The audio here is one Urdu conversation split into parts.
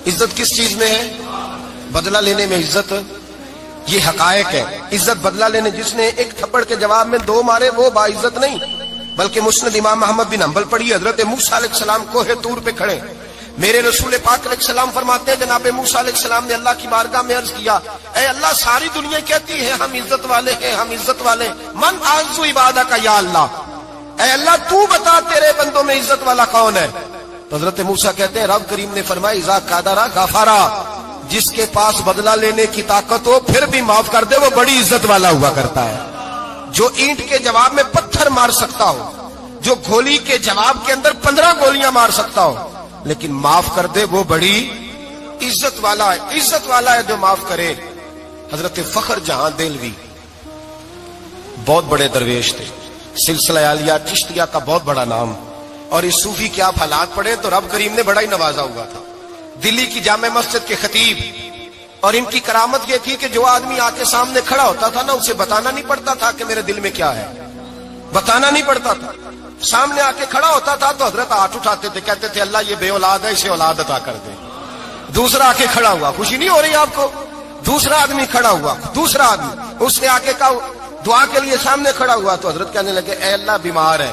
عزت کس چیز میں ہے؟ بدلہ لینے میں عزت. یہ حقائق ہے. عزت بدلہ لینے. جس نے ایک تھپڑ کے جواب میں 2 مارے وہ باعزت نہیں. بلکہ مسند امام احمد بن حنبل پڑھی. حضرت موسیٰ علیہ السلام کوہ طور پہ کھڑے. میرے رسول پاک علیہ السلام فرماتے ہیں جناب موسیٰ علیہ السلام نے اللہ کی بارگاہ میں عرض کیا اے اللہ ساری دنیا کہتی ہے ہم عزت والے ہیں ہم عزت والے ہیں. من اعز عبادہ کا یا اللہ. اے اللہ تو بتا تیرے بندوں میں عزت والا کون ہے؟ تو حضرت موسیٰ کہتے ہیں رب کریم نے فرمایا اذا قادرا غفارا. جس کے پاس بدلہ لینے کی طاقت ہو پھر بھی معاف کر دے وہ بڑی عزت والا ہوا کرتا ہے. جو اینٹ کے جواب میں پتھر مار سکتا ہو, جو گولی کے جواب کے اندر 15 گولیاں مار سکتا ہو لیکن معاف کر دے وہ بڑی عزت والا ہے. عزت والا ہے جو معاف کرے. حضرت فخر جہاں دہلوی بہت بڑے درویش تھے. سلسلہ عالیہ چشتیہ کا بہت بڑا نام. اور اس صوفی کے آپ حالات پڑھیں تو رب کریم نے بڑا ہی نوازا ہوا تھا. دلی کی جامع مسجد کے خطیب. اور ان کی کرامت یہ تھی کہ جو آدمی آ کے سامنے کھڑا ہوتا تھا نا اسے بتانا نہیں پڑتا تھا کہ میرے دل میں کیا ہے. بتانا نہیں پڑتا تھا. سامنے آ کے کھڑا ہوتا تھا تو حضرت ہاتھ اٹھاتے تھے کہتے تھے اللہ یہ بے اولاد ہے اسے اولاد عطا کر دے. دوسرا آ کے کھڑا ہوا. خوشی نہیں ہو رہی آپ کو؟ دوسرا آدمی کھڑا ہوا. دوسرا آدمی اس نے آ کے کہا دعا کے لیے سامنے کھڑا ہوا تو حضرت کہنے لگے اے اللہ بیمار ہے.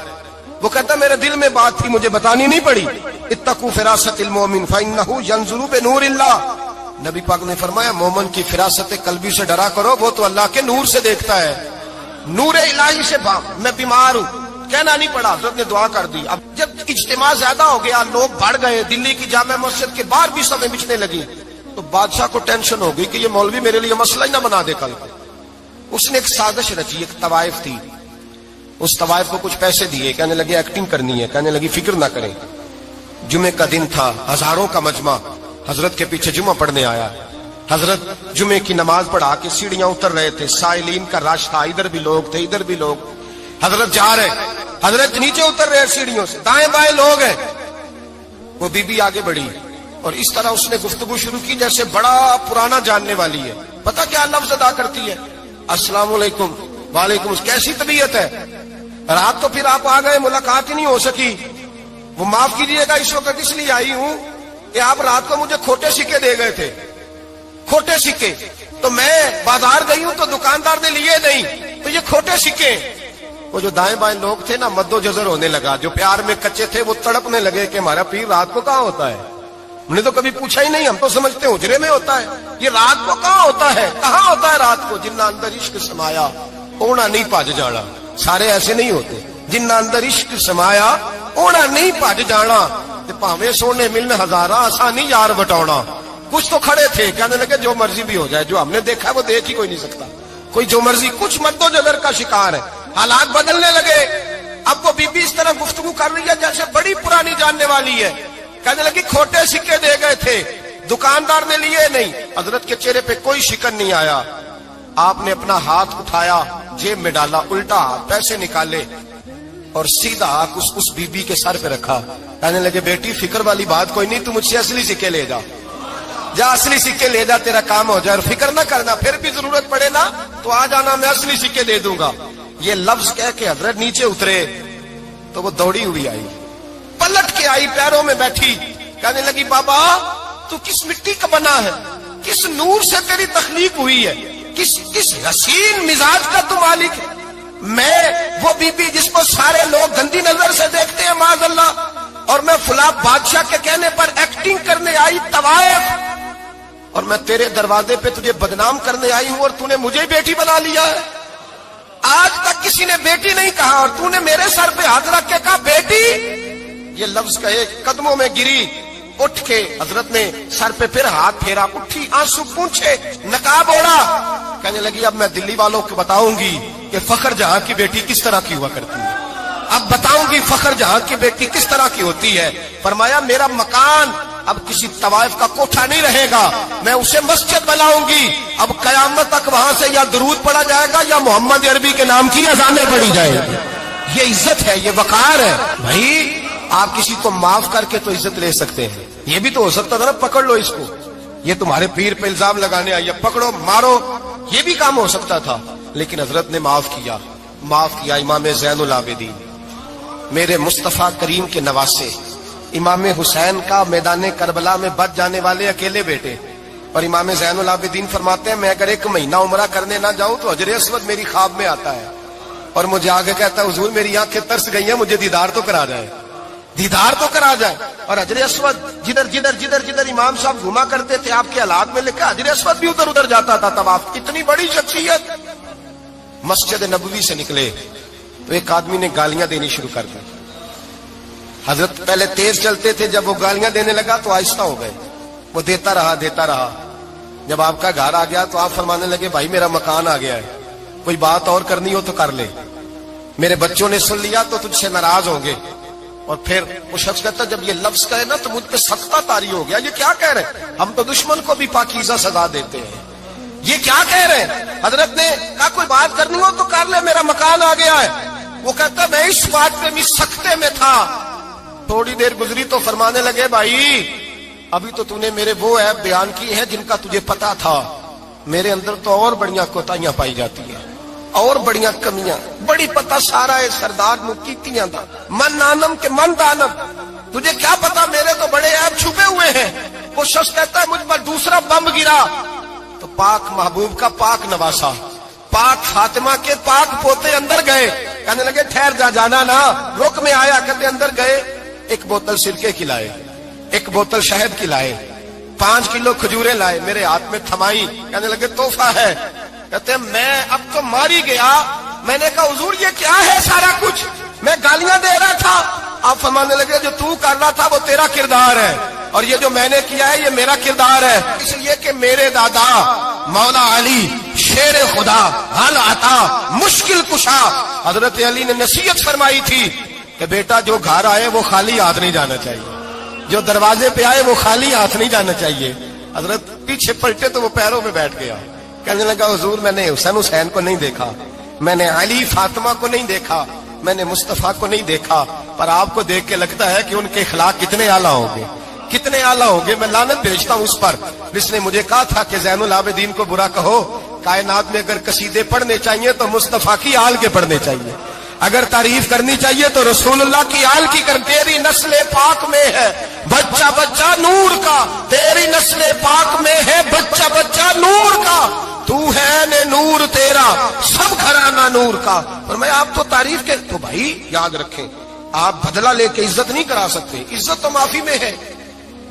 وہ کہتا میرے دل میں بات تھی مجھے بتانی نہیں پڑی. اتقوا فراست المؤمن فانه ينظر بنور اللہ. نبی پاک نے فرمایا مومن کی فراست قلبی سے ڈرا کرو وہ تو اللہ کے نور سے دیکھتا ہے. نور الہی سے میں بیمار ہوں کہنا نہیں پڑا. حضرت نے دعا کر دی. اب جب اجتماع زیادہ ہو گیا لوگ بڑھ گئے دلی کی جامع مسجد کے باہر بھی سبیں بچنے لگی تو بادشاہ کو ٹینشن ہو گئی کہ یہ مولوی میرے لیے مسئلہ ہی نہ بنا دے کل. اس نے ایک سازش رچی. ایک طوائف تھی. اس طوائف کو کچھ پیسے دیے. کہنے لگے ایکٹنگ کرنی ہے. کہنے لگی فکر نہ کریں. جمعے کا دن تھا. ہزاروں کا مجمع حضرت کے پیچھے جمعہ پڑھنے آیا. حضرت جمعے کی نماز پڑھا کے سیڑھیاں اتر رہے تھے. سائلین کا رش تھا. ادھر بھی لوگ تھے ادھر بھی لوگ. حضرت جا رہے. حضرت نیچے اتر رہے سیڑھیوں سے. دائیں بائیں لوگ ہیں. وہ بی بی آگے بڑھی اور اس طرح اس نے گفتگو شروع کی جیسے بڑا پرانا جاننے والی ہے. پتہ کیا لفظ ادا کرتی ہے؟ السلام علیکم. وعلیکم. کیسی طبیعت ہے؟ رات تو پھر آپ آ گئے ملاقات ہی نہیں ہو سکی. وہ معاف کیجیے گا اس وقت اس لیے آئی ہوں کہ آپ رات کو مجھے کھوٹے سکے دے گئے تھے. کھوٹے سکے تو میں بازار گئی ہوں تو دکاندار نے لیے نہیں تو یہ کھوٹے سکے. وہ جو دائیں بائیں لوگ تھے نا مد و جزر ہونے لگا. جو پیار میں کچے تھے وہ تڑپنے لگے کہ ہمارا پیر رات کو کہاں ہوتا ہے. ہم نے تو کبھی پوچھا ہی نہیں. ہم تو سمجھتے ہیں حجرے میں ہوتا ہے. یہ رات کو کہاں ہوتا ہے کہاں ہوتا ہے رات کو. جنہ اندر عشق سمایا اونا نہیں پج جانا. سارے ایسے نہیں ہوتے. جنہ اندر عشق سمایا اونا نہیں پج جانا. پاوے سونے ملن ہزارہ آسانی یار بٹاؤنا. کچھ تو کھڑے تھے کہنے لگے جو مرضی بھی ہو جائے جو ہم نے دیکھا وہ دیکھ ہی کوئی نہیں سکتا. کوئی جو مرضی. کچھ مد و جزر کا شکار ہے. حالات بدلنے لگے. اب وہ بی بی اس طرح گفتگو کر رہی ہے جیسے بڑی پرانی جاننے والی ہے. کہنے لگی کھوٹے سکے دے گئے تھے دکاندار نے لیے نہیں. حضرت کے چہرے پہ کوئی شکن نہیں آیا. آپ نے اپنا ہاتھ اٹھایا جیب میں ڈالا الٹا پیسے نکالے اور سیدھا اس بی بی کے سر پہ رکھا. کہنے لگے بیٹی فکر والی بات کوئی نہیں. تم مجھ سے اصلی سکے لے جا. جا اصلی سکے لے جا تیرا کام ہو جائے. اور فکر نہ کرنا پھر بھی ضرورت پڑے نا تو آ جانا میں اصلی سکے دے دوں گا. یہ لفظ کہہ کے حضرت نیچے اترے تو وہ دوڑی ہوئی آئی. پلٹ کے آئی پیروں میں بیٹھی. کہنے لگی بابا تو کس مٹی کا بنا ہے. کس نور سے تیری تخلیق ہوئی ہے. کس حسین مزاج کا تو مالک ہے. میں وہ بی بی جس کو سارے لوگ گندی نظر سے دیکھتے ہیں معاذ اللہ. اور میں فلاں بادشاہ کے کہنے پر ایکٹنگ کرنے آئی طوائف. اور میں تیرے دروازے پہ تجھے بدنام کرنے آئی ہوں اور تو نے مجھے بیٹی بنا لیا ہے. آج تک کسی نے بیٹی نہیں کہا اور تو نے میرے سر پہ ہاتھ رکھ کے کہا بیٹی. یہ لفظ کہے قدموں میں گری. اٹھ کے حضرت نے سر پہ پھر ہاتھ پھیرا. اٹھی آنسو پونچھے نقاب اوڑا. کہنے لگی اب میں دلی والوں کو بتاؤں گی کہ فخر جہاں کی بیٹی کس طرح کی ہوا کرتی ہے. اب بتاؤں گی فخر جہاں کی بیٹی کس طرح کی ہوتی ہے. فرمایا میرا مکان اب کسی طوائف کا کوٹھا نہیں رہے گا. میں اسے مسجد بناؤں گی. اب قیامت تک وہاں سے یا درود پڑھا جائے گا یا محمد عربی کے نام کی اذانیں پڑھی جائیں گی. یہ عزت ہے یہ وقار ہے. بھائی آپ کسی کو معاف کر کے تو عزت لے سکتے ہیں. یہ بھی تو ہو سکتا تھا نا پکڑ لو اس کو. یہ تمہارے پیر پہ الزام لگانے آئی پکڑو مارو. یہ بھی کام ہو سکتا تھا. لیکن حضرت نے معاف کیا. معاف کیا. امام زین العابدین میرے مصطفیٰ کریم کے نواسے امام حسین کا میدان کربلا میں بچ جانے والے اکیلے بیٹے، اور امام زین العابدین فرماتے ہیں میں اگر 1 مہینہ عمرہ کرنے نہ جاؤں تو حجر اسود میری خواب میں آتا ہے اور مجھے آگے کہتا ہے حضور میری آنکھیں ترس گئی ہیں، مجھے دیدار تو کرا جائے، دیدار تو کرا جائے۔ اور حجر اسود جدھر جدھر جدھر جدھر امام صاحب گھما کرتے تھے آپ کے حالات میں لکھا حجر اسود بھی ادھر ادھر جاتا تھا طواف۔ اتنی بڑی شخصیت۔ مسجد نبوی سے نکلے تو ایک آدمی نے گالیاں دینی شروع کر دی۔ حضرت پہلے تیز چلتے تھے، جب وہ گالیاں دینے لگا تو آہستہ ہو گئے، وہ دیتا رہا۔ جب آپ کا گھر آ گیا تو آپ فرمانے لگے بھائی میرا مکان آ گیا ہے، کوئی بات اور کرنی ہو تو کر لے، میرے بچوں نے سن لیا تو تجھ سے ناراض ہوں گے۔ اور پھر وہ شخص کہتا جب یہ لفظ کہے نا تو مجھ پہ سختہ طاری ہو گیا، یہ کیا کہہ رہے ہیں؟ ہم تو دشمن کو بھی پاکیزہ سزا دیتے ہیں، یہ کیا کہہ رہے ہیں؟ حضرت نے کہا کوئی بات کرنی ہو تو کر لے، میرا مکان آ گیا ہے۔ وہ کہتا میں اس بات پہ بھی سختے میں تھا۔ تھوڑی دیر گزری تو فرمانے لگے بھائی ابھی تو نے میرے وہ عیب بیان کی ہے جن کا تجھے پتا تھا، میرے اندر تو اور بڑیاں کوتاہیاں پائی جاتی ہیں، اور بڑیاں کمیاں، بڑی پتا سارا ہے سردار نو کیتیاں دا من نانم کے من دانم، تجھے کیا پتا میرے تو بڑے عیب چھپے ہوئے ہیں۔ وہ شخص کہتا ہے مجھ پر دوسرا بم گرا تو پاک محبوب کا پاک نواسا، پاک فاطمہ کے پاک پوتے اندر گئے، کہنے لگے ٹھہر جا جانا نا، رک میں آیا، کہتے اندر گئے، 1 بوتل سرکے کی لائے، 1 بوتل شہد کی لائے، 5 کلو کھجوریں لائے، میرے ہاتھ میں تھمائی، کہنے لگے تحفہ ہے۔ کہتے ہیں میں اب تو ماری گیا، میں نے کہا حضور یہ کیا ہے سارا کچھ، میں گالیاں دے رہا تھا۔ آپ فرمانے لگے جو تو کر رہا تھا وہ تیرا کردار ہے اور یہ جو میں نے کیا ہے یہ میرا کردار ہے، اس لیے کہ میرے دادا مولا علی شیر خدا حل عطا مشکل کشا، حضرت علی نے نصیحت فرمائی تھی کہ بیٹا جو گھر آئے وہ خالی ہاتھ نہیں جانا چاہیے، جو دروازے پہ آئے وہ خالی ہاتھ نہیں جانا چاہیے۔ حضرت پیچھے پلٹے تو وہ پیروں میں بیٹھ گیا، کہنے لگا حضور میں نے حسین کو نہیں دیکھا، میں نے علی فاطمہ کو نہیں دیکھا، میں نے مصطفیٰ کو نہیں دیکھا، پر آپ کو دیکھ کے لگتا ہے کہ ان کے اخلاق کتنے اعلیٰ ہوں گے، کتنے اعلیٰ ہوں گے۔ میں لعنت بھیجتا ہوں اس پر جس نے مجھے کہا تھا کہ زین العابدین کو برا کہو، کائنات میں اگر قصیدے پڑھنے چاہیے تو مصطفیٰ کی آل کے پڑھنے چاہیے، اگر تعریف کرنی چاہیے تو رسول اللہ کی آل کی کر، تیری نسل پاک میں ہے بچہ بچہ نور کا، تیری نسل پاک میں ہے بچہ بچہ نور کا، تو ہے نے نور تیرا سب گھرانہ نور کا۔ اور میں آپ تو تعریف کے تو بھائی یاد رکھیں آپ بدلہ لے کے عزت نہیں کرا سکتے، عزت تو معافی میں ہے،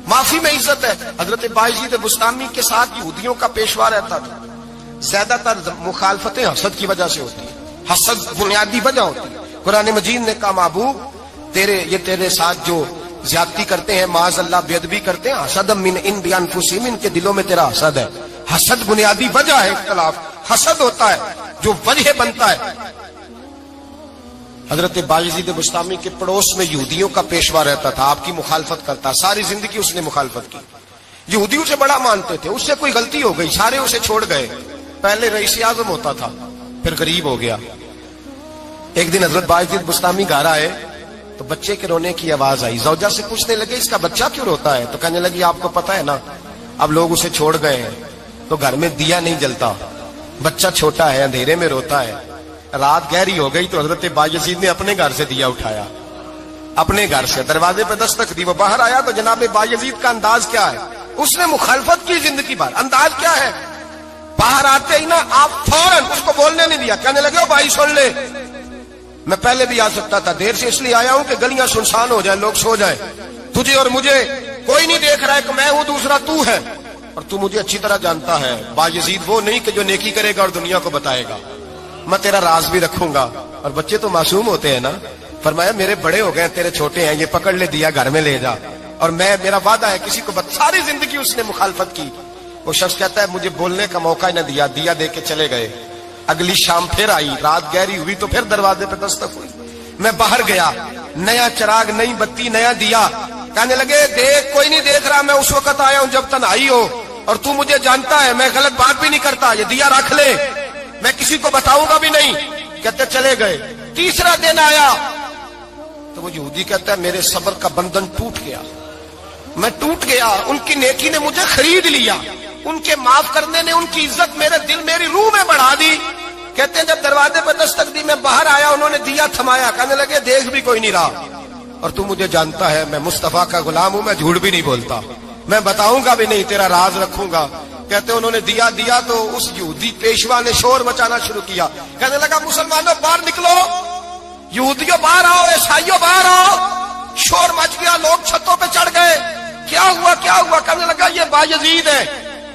معافی میں عزت ہے۔ حضرت بایزید بستامی کے ساتھ یہودیوں کا پیشوا رہتا تھا، زیادہ تر مخالفتیں حسد کی وجہ سے ہوتی ہیں، حسد بنیادی وجہ ہوتی ہے۔ قرآن مجید نے کہا محبوب تیرے ساتھ جو زیادتی کرتے ہیں معاذ اللہ بے ادبی کرتے ہیں، حسد من عند انفسہم، ان کے دلوں میں تیرا حسد ہے۔ حسد بنیادی وجہ ہے اختلاف، حسد ہوتا ہے جو وجہ بنتا ہے۔ حضرت بایزید بستامی کے پڑوس میں یہودیوں کا پیشوا رہتا تھا، آپ کی مخالفت کرتا، ساری زندگی اس نے مخالفت کی، یہودی اسے بڑا مانتے تھے، اس سے کوئی غلطی ہو گئی سارے اسے چھوڑ گئے، پہلے رئیس اعظم ہوتا تھا پھر غریب ہو گیا۔ ایک دن حضرت بایزید بستامی گھر آئے تو بچے کے رونے کی آواز آئی، زوجہ سے پوچھنے لگے اس کا بچہ کیوں روتا ہے؟ تو کہنے لگی آپ کو پتا ہے نا اب لوگ اسے چھوڑ گئے ہیں تو گھر میں دیا نہیں جلتا، بچہ چھوٹا ہے اندھیرے میں روتا ہے۔ رات گہری ہو گئی تو حضرت بایزید نے اپنے گھر سے دیا اٹھایا، اپنے گھر سے دروازے پہ دستک دی، وہ باہر آیا تو جناب بایزید کا انداز کیا ہے، اس نے مخالفت کی زندگی بھر، انداز کیا ہے، باہر آتے ہی نا آپ فوراً اس کو بولنے نہیں دیا، کہنے لگے بھائی سن لے میں پہلے بھی آ سکتا تھا، دیر سے اس لیے آیا ہوں کہ گلیاں سنسان ہو جائیں، لوگ سو جائیں، تجھے اور مجھے کوئی نہیں دیکھ رہا ہے کہ میں ہوں دوسرا تو ہے، اور تو مجھے اچھی طرح جانتا ہے بایزید وہ نہیں کہ جو نیکی کرے گا اور دنیا کو بتائے گا، میں تیرا راز بھی رکھوں گا۔ اور بچے تو معصوم ہوتے ہیں نا، فرمایا میرے بڑے ہو گئے تیرے چھوٹے ہیں، یہ پکڑ لے دیا گھر میں لے جا، اور میرا وعدہ ہے کسی کو ساری زندگی اس نے مخالفت کی۔ وہ شخص کہتا ہے مجھے بولنے کا موقع ہی نہ دیا، دیا دے کے چلے گئے۔ اگلی شام پھر آئی، رات گہری ہوئی تو پھر دروازے پہ دستک ہوئی، میں باہر گیا، نیا چراغ نئی بتی نیا دیا، کہنے لگے دیکھ کوئی نہیں دیکھ رہا، میں اس وقت آیا ہوں جب تنہائی ہو اور تو مجھے جانتا ہے، میں غلط بات بھی نہیں کرتا، یہ دیا رکھ لے، میں کسی کو بتاؤں گا بھی نہیں۔ کہتے چلے گئے، تیسرا دن آیا تو وہ یہودی کہتا ہے میرے صبر کا بندھن ٹوٹ گیا، میں ٹوٹ گیا، ان کی نیکی نے مجھے خرید لیا، ان کے معاف کرنے نے ان کی عزت میرے دل میری روح میں بڑھا دی۔ کہتے ہیں جب دروازے پر دستک دی میں باہر آیا، انہوں نے دیا تھمایا، کہنے لگے دیکھ بھی کوئی نہیں رہا، اور تو مجھے جانتا ہے میں مصطفیٰ کا غلام ہوں، میں جھوٹ بھی نہیں بولتا، میں بتاؤں گا بھی نہیں، تیرا راز رکھوں گا۔ کہتے انہوں نے دیا تو اس یہودی پیشوا نے شور مچانا شروع کیا، کہنے لگا مسلمانوں باہر نکلو، یہودیوں باہر آؤ، عیسائیوں باہر آؤ۔ شور مچ گیا، لوگ چھتوں پہ چڑھ گئے، کیا ہوا کیا ہوا؟ کہنے لگا یہ بایزید ہے،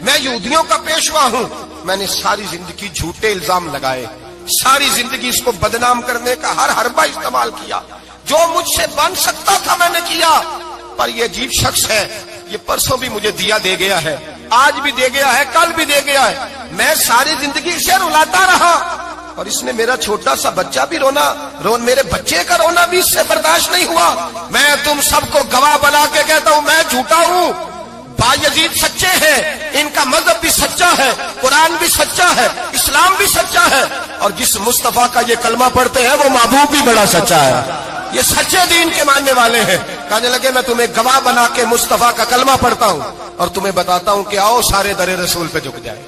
میں یہودیوں کا پیشوا ہوں، میں نے ساری زندگی جھوٹے الزام لگائے، ساری زندگی اس کو بدنام کرنے کا ہر حربہ استعمال کیا، جو مجھ سے بن سکتا تھا میں نے کیا، پر یہ عجیب شخص ہے، یہ پرسوں بھی مجھے دیا دے گیا ہے، آج بھی دے گیا ہے، کل بھی دے گیا ہے، میں ساری زندگی اسے رلاتا رہا، اور اس نے میرا چھوٹا سا بچہ بھی میرے بچے کا رونا بھی اس سے برداشت نہیں ہوا۔ میں تم سب کو گواہ بنا کے کہتا ہوں میں جھوٹا ہوں، بایزید سچے ہیں، ان کا مذہب بھی سچا ہے، قرآن بھی سچا ہے، اسلام بھی سچا ہے، اور جس مصطفیٰ کا یہ کلمہ پڑھتے ہیں وہ محبوب بھی بڑا سچا ہے، یہ سچے دین کے ماننے والے ہیں۔ کہنے لگے میں تمہیں گواہ بنا کے مصطفیٰ کا کلمہ پڑھتا ہوں اور تمہیں بتاتا ہوں کہ آؤ سارے در رسول پہ جھک جائے۔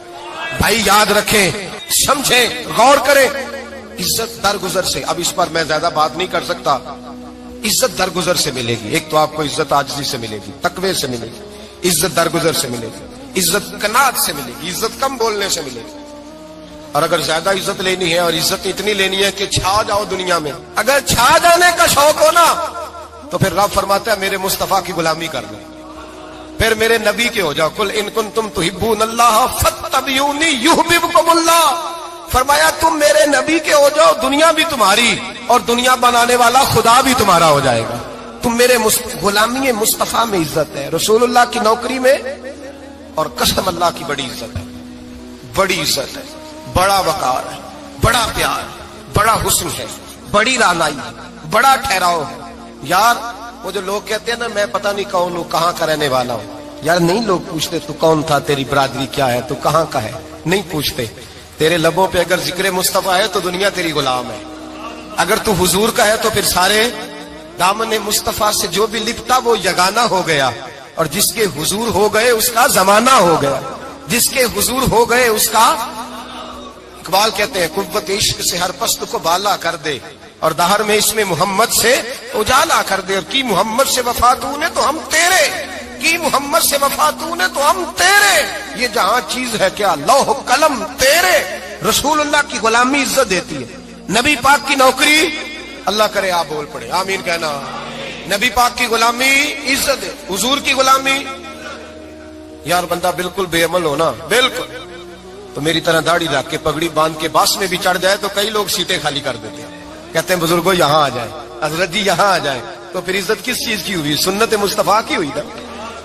بھائی یاد رکھیں، سمجھیں، غور کریں، عزت درگزر سے، اب اس پر میں زیادہ بات نہیں کر سکتا، عزت درگزر سے ملے گی۔ ایک تو آپ کو عزت عاجزی سے ملے گی، تقوی سے ملے گی، عزت درگزر سے ملے گی، عزت قناعت سے ملے گی، عزت کم بولنے سے ملے گی، اور اگر زیادہ عزت لینی ہے اور عزت اتنی لینی ہے کہ چھا جاؤ دنیا میں، اگر چھا جانے کا شوق ہو نا تو پھر رب فرماتا ہے میرے مصطفیٰ کی غلامی کر لو، پھر میرے نبی کے ہو جاؤ، قل ان کنتم تحبون اللہ فاتبعونی یحببکم اللہ، فرمایا تم میرے نبی کے ہو جاؤ، دنیا بھی تمہاری اور دنیا بنانے والا خدا بھی تمہارا ہو جائے گا۔ تم میرے غلامی مصطفیٰ میں عزت ہے، رسول اللہ کی نوکری میں، اور قسم اللہ کی بڑی عزت ہے، بڑی عزت ہے، بڑا وقار ہے، بڑا پیار، بڑا حسن ہے، بڑی رعنائی ہے، بڑا ٹھہراؤ ہے۔ یار وہ جو لوگ کہتے ہیں نا میں پتہ نہیں کون ہوں، کہاں کا رہنے والا ہوں، یار نہیں لوگ پوچھتے تو کون تھا، تیری برادری کیا ہے، تو کہاں کا ہے، نہیں پوچھتے۔ تیرے لبوں پہ اگر ذکر مصطفیٰ ہے تو دنیا تیری غلام ہے، اگر تو حضور کا ہے تو پھر سارے دامن مصطفیٰ سے جو بھی لپٹا وہ یگانہ ہو گیا، اور جس کے حضور ہو گئے اس کا زمانہ ہو گیا، جس کے حضور ہو گئے اس کا، اقبال کہتے ہیں قوت عشق سے ہر پست کو بالا کر دے، اور دہر میں اس میں محمد سے اجالا کر دے، اور کی محمد سے وفا تو نے تو ہم تیرے، کی محمد سے وفا تو نے تو ہم تیرے، یہ جہاں چیز ہے کیا لوح قلم تیرے۔ رسول اللہ کی غلامی عزت دیتی ہے، نبی پاک کی نوکری، اللہ کرے آپ بول پڑے آمین کہنا، نبی پاک کی غلامی عزت ہے، حضور کی غلامی۔ یار بندہ بالکل بے عمل ہونا، بالکل تو میری طرح داڑھی رکھ کے پگڑی باندھ کے باس میں بھی چڑھ جائے تو کئی لوگ سیٹیں خالی کر دیتے ہیں، کہتے ہیں بزرگوں یہاں آ جائیں، حضرت جی یہاں آ جائیں، تو پھر عزت کس چیز کی ہوئی؟ سنت مصطفیٰ کی ہوئی نا،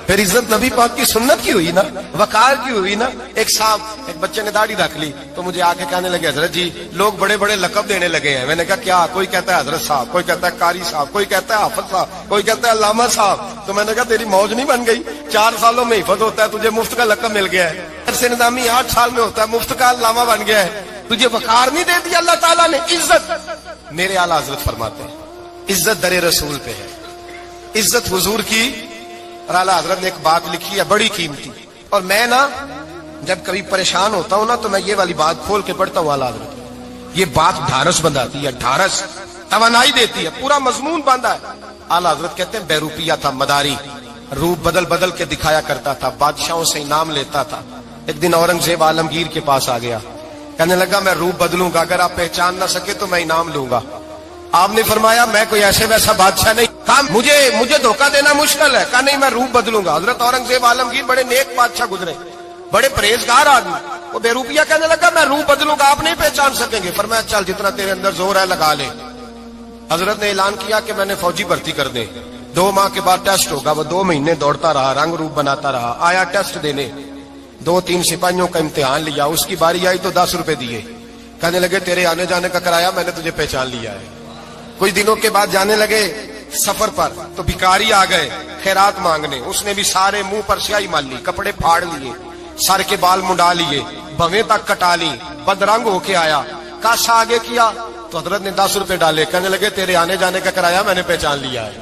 پھر عزت نبی پاک کی سنت کی ہوئی نا، وقار کی ہوئی نا۔ ایک صاحب، ایک بچے نے داڑھی رکھ لی تو مجھے آ کے کہنے لگے حضرت جی لوگ بڑے بڑے لقب دینے لگے ہیں۔ میں نے کہا کیا؟ کوئی کہتا ہے حضرت صاحب، کوئی کہتا ہے قاری صاحب، کوئی کہتا ہے حافظ صاحب، کوئی کہتا ہے علامہ صاحب۔ تو میں نے کہا تیری موج نہیں بن گئی، 4 سالوں میں حفظ ہوتا ہے، تجھے مفت کا لقب مل گیا ہے، عرصے نظامی 8 سال میں ہوتا ہے، مفت کا علامہ بن گیا ہے، تجھے وقار نہیں دے دیا اللہ تعالیٰ نے، عزت۔ میرے اعلیٰ حضرت فرماتے ہیں عزت در رسول پہ ہے، عزت حضور کی۔ اور اعلیٰ حضرت نے ایک بات لکھی ہے بڑی قیمتی، اور میں نا جب کبھی پریشان ہوتا ہوں نا تو میں یہ والی بات کھول کے پڑھتا ہوں اعلیٰ حضرت، یہ بات ڈھارس بندھاتی ہے، ڈھارس توانائی دیتی ہے، پورا مضمون باندھا ہے۔ اعلیٰ حضرت کہتے ہیں بیروپیہ تھا مداری، روپ بدل بدل کے دکھایا کرتا تھا، بادشاہوں سے انعام لیتا تھا۔ ایک دن اورنگزیب عالمگیر کے پاس آ گیا، کہنے لگا میں روپ بدلوں گا، اگر آپ پہچان نہ سکے تو میں انعام لوں گا۔ آپ نے فرمایا میں کوئی ایسے ویسا بادشاہ نہیں، کہا مجھے دھوکہ دینا مشکل ہے، کہا نہیں میں روپ بدلوں گا۔ حضرت اورنگزیب عالمگیر بڑے نیک بادشاہ گزرے، بڑے پرہیزگار آدمی، وہ بے روپیہ کہنے لگا میں روپ بدلوں گا، آپ نہیں پہچان سکیں گے۔ فرمایا چل جتنا تیرے اندر زور ہے لگا لے۔ حضرت نے اعلان کیا کہ میں نے فوجی بھرتی کر دیں، 2 ماہ کے بعد ٹیسٹ ہوگا۔ وہ 2 مہینے دوڑتا رہا، رنگ روپ بناتا رہا، آیا ٹیسٹ دینے، 2-3 سپاہیوں کا امتحان لیا، اس کی باری آئی تو 10 روپے دیے، کہنے لگے تیرے آنے جانے کا کرایہ میں نے تجھے پہچان لیا ہے۔ کچھ دنوں کے بعد جانے لگے سفر پر تو بھکاری آ گئے خیرات مانگنے، اس نے بھی سارے منہ پر سیاہی مال لی، کپڑے پھاڑ لیے، سر کے بال منڈا لیے، بھویں تک کٹا لی، بدرنگ ہو کے آیا، کاشا آگے کیا تو حضرت نے 10 روپے ڈالے، کہنے لگے تیرے آنے جانے کا کرایہ میں نے پہچان لیا ہے۔